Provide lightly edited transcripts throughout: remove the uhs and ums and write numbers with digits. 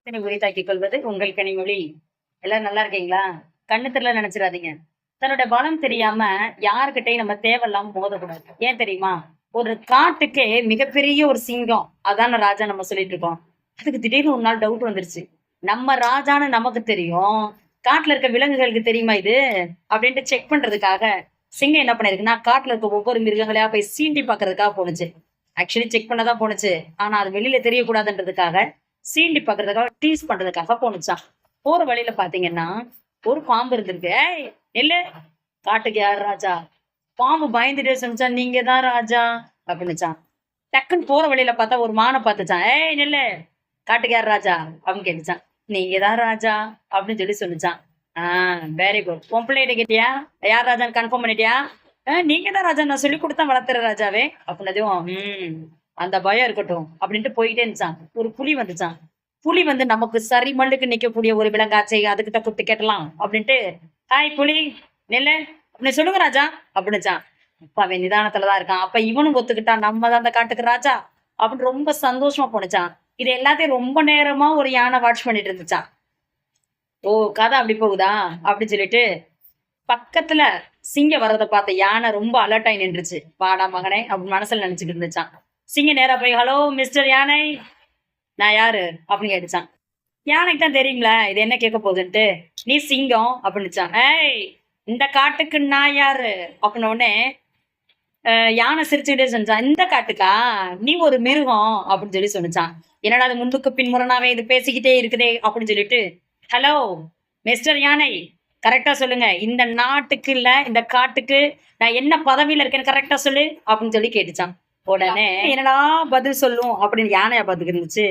உரித்தாக்கிக் கொள்வது உங்கள் கனிமொழி. எல்லாரும் நல்லா இருக்கீங்களா? கண்ணு தெரியல நினைச்சிடாதீங்க. தன்னோட பலம் தெரியாம யாருக்கிட்டையும் நம்ம தேவையில்லாம மோதக்கூடாது. ஏன் தெரியுமா? ஒரு காட்டுக்கே மிகப்பெரிய ஒரு சிங்கம். அதான ராஜா நம்ம சொல்லிட்டு இருக்கோம். அதுக்கு திடீர்னு ஒரு நாள் டவுட் வந்துருச்சு. நம்ம ராஜான்னு நமக்கு தெரியும். காட்டுல இருக்க விலங்குகளுக்கு தெரியுமா இது? அப்படின்ட்டு செக் பண்றதுக்காக சிங்கம் என்ன பண்ணிருக்குன்னா, காட்டுல இருக்க ஒவ்வொரு மிருகங்களையா போய் சீண்டி பாக்குறதுக்காக போணுச்சு. ஆக்சுவலி செக் பண்ணதான் போணுச்சு. ஆனா அது வெளியில தெரியக்கூடாதுன்றதுக்காக சீண்டி பாக்குறதுக்காக டீஸ் பண்றதுக்காக போணுச்சான். போற வழியில பாத்தீங்கன்னா ஒரு பாம்பு இருந்திருக்கு. ஏய் இல்ல, காட்டுக்கு யார் ராஜா? பாம்பு பயந்துட்டே சொன்னிச்சா, நீங்க தான் ராஜா அப்படின்னுச்சான். டக்குன்னு போற வழியில பார்த்தா ஒரு மானை பார்த்துச்சான். ஏய் நெல்லு, காட்டுக்கு யார் ராஜா அப்படின்னு கேட்டுச்சான். நீங்க தான் ராஜா அப்படின்னு சொல்லிச்சான். Very good. உன் பிள்ளைகிட்ட கேட்டியா யார் ராஜான்னு கன்ஃபார்ம் பண்ணிட்டியா? நீங்க தான் ராஜா, நான் சொல்லி கொடுத்தா வளர்த்துற ராஜாவே அப்படின்னதும் அந்த பயம் இருக்கட்டும் அப்படின்ட்டு போயிட்டே இருந்துச்சான். ஒரு புலி வந்துச்சான். புலி வந்து நமக்கு சரி மல்லுக்கு நிக்கக்கூடிய ஒரு விலங்காச்சை, அதுக்கிட்ட கூப்பிட்டு கேட்டலாம் அப்படின்ட்டு, ஹாய் புலி நெல்லு அப்படின்னு சொல்லுங்க ராஜா அப்படின்னுச்சான். அப்ப அவன் நிதானத்துலதான் இருக்கான். அப்ப இவனும் ஒத்துக்கிட்டான், நம்ம தான் அந்த காட்டுக்கு ராஜா அப்படின்னு ரொம்ப சந்தோஷமா போனுச்சான். இது எல்லாத்தையும் ரொம்ப நேரமா ஒரு யானை வாட்ச் பண்ணிட்டு இருந்துச்சான். ஓ, கதை அப்படி போகுதா அப்படின்னு சொல்லிட்டு பக்கத்துல சிங்கம் வர்றதை பார்த்த யானை ரொம்ப அலர்ட் ஆகி நின்றுச்சு. வாடா மகனே அப்படின்னு மனசுல நினைச்சுக்கிட்டு இருந்துச்சான். சிங்கம் நேரா போய், ஹலோ மிஸ்டர் யானை, நான் யாரு அப்படின்னு கேட்டுச்சான். யானைக்கு தான் தெரியுங்களா இது என்ன கேட்க போகுதுன்ட்டு. நீ சிங்கம் அப்படின்னுச்சான். ஏய், இந்த காட்டுக்கு நான் யாரு அப்படின்னு உடனே யானை சிரிச்சுக்கிட்டே சொன்னான். இந்த காட்டுக்கா நீ ஒரு மிருகம் அப்படின்னு சொல்லி சொன்னிச்சான். என்னடா அது முன்னுக்கு பின்முரணாவே இது பேசிக்கிட்டே இருக்குதே அப்படின்னு சொல்லிட்டு, ஹலோ மிஸ்டர் யானை, கரெக்டா சொல்லுங்க, இந்த நாட்டுக்கு இல்ல இந்த காட்டுக்கு நான் என்ன பதவியில இருக்கேன்னு கரெக்டா சொல்லு அப்படின்னு சொல்லி கேட்டுச்சான். உடனே என்னடா பதில் சொல்லும் அப்படின்னு யானையா பாத்துக்கிட்டு இருந்துச்சு.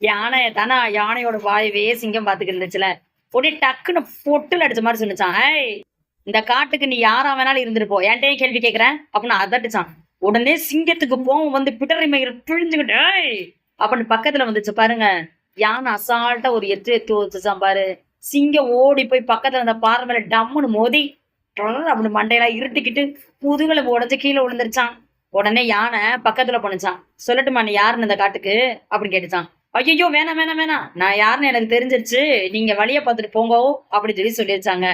யானைய தானே, யானையோட வாயவே சிங்கம் பாத்துக்கிட்டு இருந்துச்சுல. உடனே டக்குன்னு பொட்டுல அடிச்ச மாதிரி சொன்னிச்சான். ஏய், இந்த காட்டுக்கு நீ யாரா வேணாலும் இருந்துட்டு போ, என்கிட்டயே கேள்வி கேட்கிறேன் அப்படின்னு அதட்டுச்சான். உடனே சிங்கத்துக்கு போவோம் வந்து பிடரி மயிர் பிழிஞ்சுக்கிட்டு அப்படின்னு பக்கத்துல வந்துச்சு பாருங்க. யானை அசால்ட்டா ஒரு எத்து வச்சுச்சான் பாரு. சிங்கம் ஓடி போய் பக்கத்துல அந்த பாறை மேல டம்முன்னு மோதி அப்படின்னு மண்டையெல்லாம் இருட்டிக்கிட்டு முதுகுல உடஞ்சு கீழே விழுந்துருச்சான். உடனே யானை பக்கத்துல போனுச்சான். சொல்லட்டுமா நீ யாருன்னு இந்த காட்டுக்கு அப்படின்னு கேட்டுச்சான். ஐயோ வேணாம் வேணாம் வேணாம், நான் யாருன்னு எனக்கு தெரிஞ்சிருச்சு, நீங்க வழிய பார்த்துட்டு போங்கோ அப்படின்னு சொல்லிருச்சாங்க.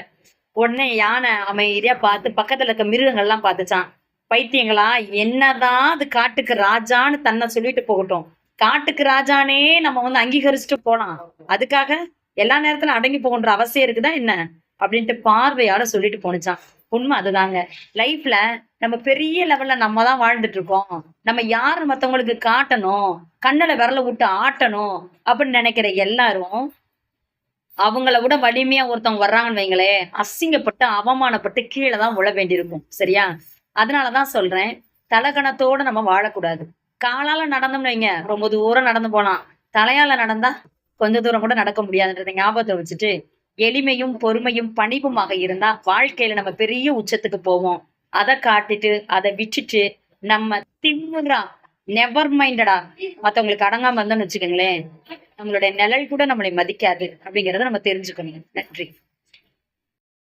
உடனே யானை அமைதியா பார்த்து பக்கத்துல இருக்க மிருகங்கள்லாம் பார்த்துச்சான். பைத்தியங்களா, என்னதான் அது காட்டுக்கு ராஜான்னு தன்னை சொல்லிட்டு போகட்டும், காட்டுக்கு ராஜானே நம்ம வந்து அங்கீகரிச்சுட்டு போலாம், அதுக்காக எல்லா நேரத்துல அடங்கி போகன்ற அவசியம் இருக்குதா என்ன அப்படின்ட்டு பார்வையால சொல்லிட்டு போனுச்சான். உண்மை அதுதாங்க. லைஃப்ல நம்ம பெரிய லெவல்ல நம்ம தான் வாழ்ந்துட்டு இருக்கோம். நம்ம யாரு மத்தவங்களுக்கு காட்டணும், கண்ணுல விரல விட்டு ஆட்டணும் அப்படின்னு நினைக்கிற எல்லாரும் அவங்கள விட வலிமையா ஒருத்தவங்க வர்றாங்கன்னு வைங்களே, அசிங்கப்பட்டு அவமானப்பட்டு கீழே தான் விழ வேண்டியிருக்கும். சரியா? அதனாலதான் சொல்றேன், தலகணத்தோட நம்ம வாழக்கூடாது. காலால நடந்தோம்னு வைங்க, ரொம்ப தூரம் நடந்து போலாம். தலையால நடந்தா கொஞ்ச தூரம் கூட நடக்க முடியாதுன்றதை ஞாபகத்தை வச்சுட்டு, எளிமையும் பொறுமையும் பணிவுமாக இருந்தா வாழ்க்கையில நம்ம பெரிய உச்சத்துக்கு போவோம். அதை காட்டிட்டு அதை விட்டுட்டு நம்ம திமுறா நெவர் மைண்டடா மத்தவங்களுக்கு அடங்காம இருந்தோம்னு வச்சுக்கோங்களேன், நம்மளுடைய நிழல் கூட நம்மளை மதிக்காது அப்படிங்கறத நம்ம தெரிஞ்சுக்கணும். நன்றி.